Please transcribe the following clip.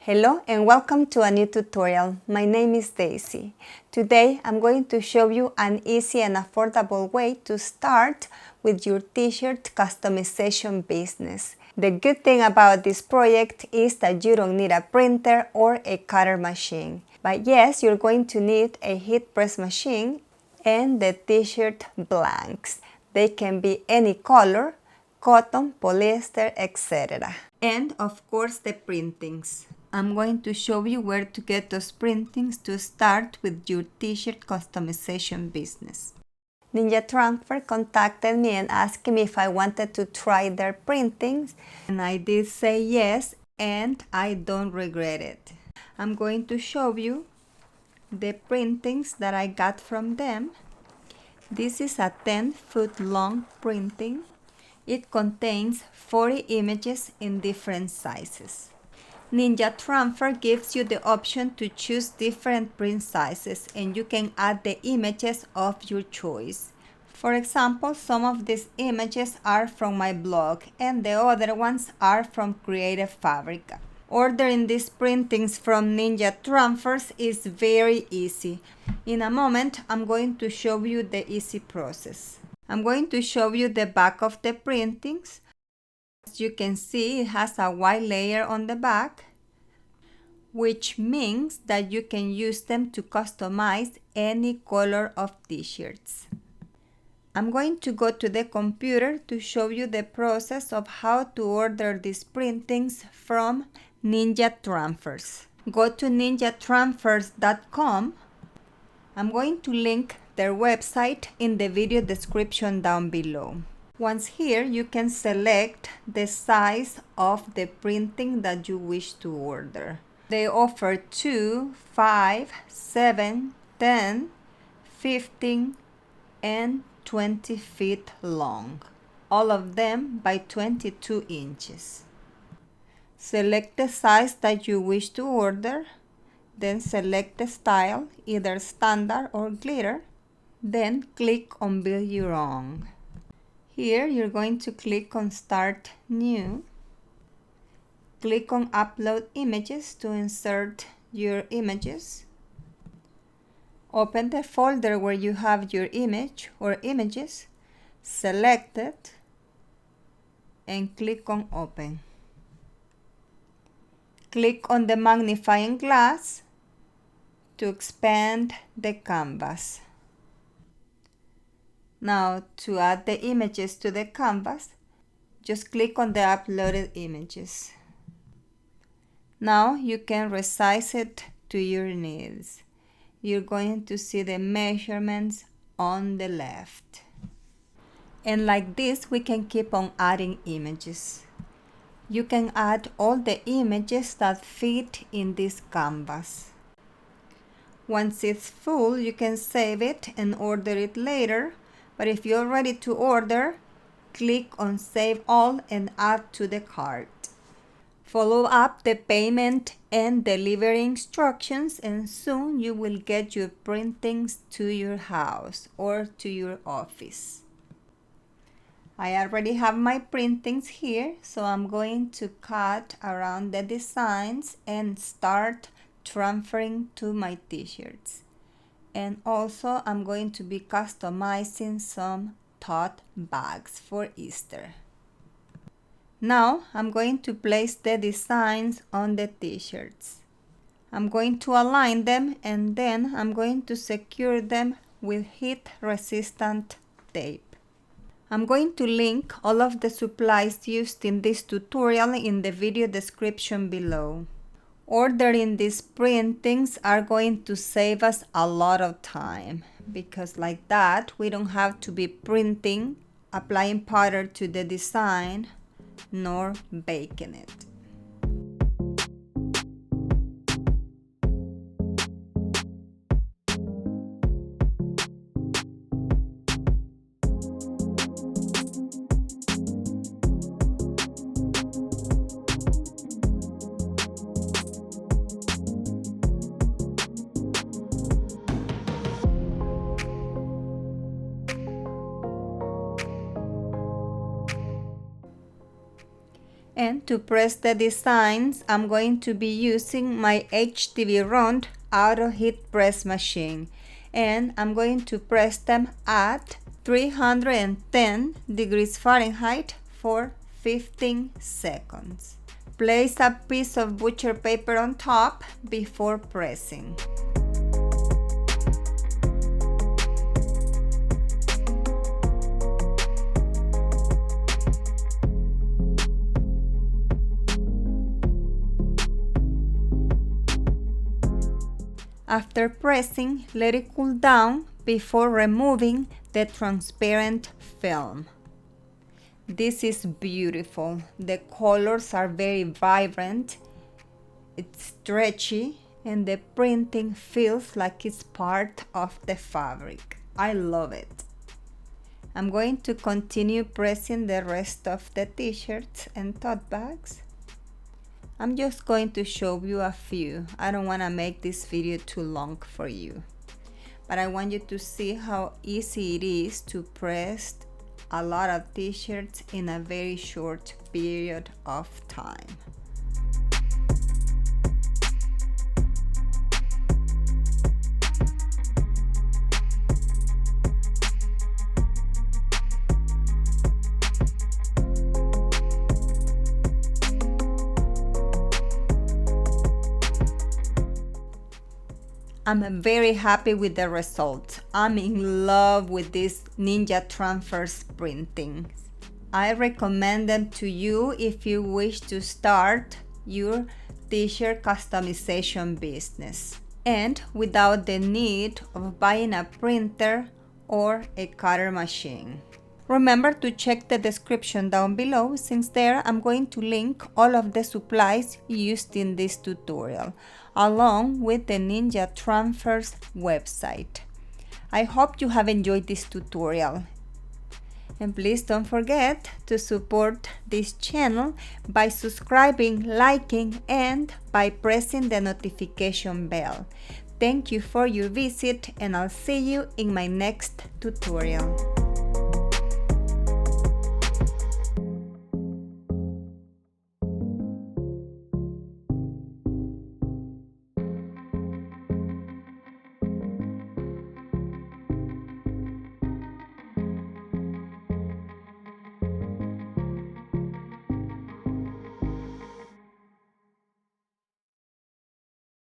Hello and welcome to a new tutorial. My name is Daisy. Today I'm going to show you an easy and affordable way to start with your t-shirt customization business. The good thing about this project is that you don't need a printer or a cutter machine. But yes, you're going to need a heat press machine and the t-shirt blanks. They can be any color, cotton, polyester, etc. And of course the printings. I'm going to show you where to get those printings to start with your t-shirt customization business. Ninja Transfer contacted me and asked me if I wanted to try their printings, and I did say yes, and I don't regret it. I'm going to show you the printings that I got from them. This is a 10-foot long printing. It contains 40 images in different sizes. Ninja Transfer gives you the option to choose different print sizes, and you can add the images of your choice. For example, some of these images are from my blog and the other ones are from Creative Fabrica. Ordering these printings from Ninja Transfer is very easy. In a moment, I'm going to show you the easy process. I'm going to show you the back of the printings. As you can see, it has a white layer on the back, which means that you can use them to customize any color of t-shirts. I'm going to go to the computer to show you the process of how to order these printings from Ninja Transfer. Go to ninjatransfers.com. I'm going to link their website in the video description down below. Once here, you can select the size of the printing that you wish to order. They offer 2, 5, 7, 10, 15, and 20 feet long. All of them by 22 inches. Select the size that you wish to order. Then select the style, either standard or glitter. Then click on Build Your Own. Here you're going to click on Start New. Click on Upload Images to insert your images. Open the folder where you have your image or images. Select it and click on Open. Click on the magnifying glass to expand the canvas. Now, to add the images to the canvas, just click on the uploaded images. Now you can resize it to your needs. You're going to see the measurements on the left. And like this, we can keep on adding images. You can add all the images that fit in this canvas. Once it's full, you can save it and order it later. But if you're ready to order, click on Save All and Add to the cart. Follow up the payment and delivery instructions, and soon you will get your printings to your house or to your office. I already have my printings here, so I'm going to cut around the designs and start transferring to my t-shirts. And also I'm going to be customizing some tote bags for Easter. Now I'm going to place the designs on the t-shirts. I'm going to align them and then I'm going to secure them with heat resistant tape. I'm going to link all of the supplies used in this tutorial in the video description below. Ordering these printings are going to save us a lot of time, because like that we don't have to be printing, applying powder to the design, nor baking it. And to press the designs, I'm going to be using my HTVRONT Auto Heat Press machine. And I'm going to press them at 310 degrees Fahrenheit for 15 seconds. Place a piece of butcher paper on top before pressing. After pressing, let it cool down before removing the transparent film. This is beautiful. The colors are very vibrant, it's stretchy, and the printing feels like it's part of the fabric. I love it. I'm going to continue pressing the rest of the t-shirts and tote bags. I'm just going to show you a few. I don't want to make this video too long for you, but I want you to see how easy it is to press a lot of t-shirts in a very short period of time. I'm very happy with the result. I'm in love with these Ninja Transfers printing. I recommend them to you if you wish to start your t-shirt customization business and without the need of buying a printer or a cutter machine. Remember to check the description down below, since there I'm going to link all of the supplies used in this tutorial, along with the Ninja Transfers website. I hope you have enjoyed this tutorial. And please don't forget to support this channel by subscribing, liking, and by pressing the notification bell. Thank you for your visit, and I'll see you in my next tutorial.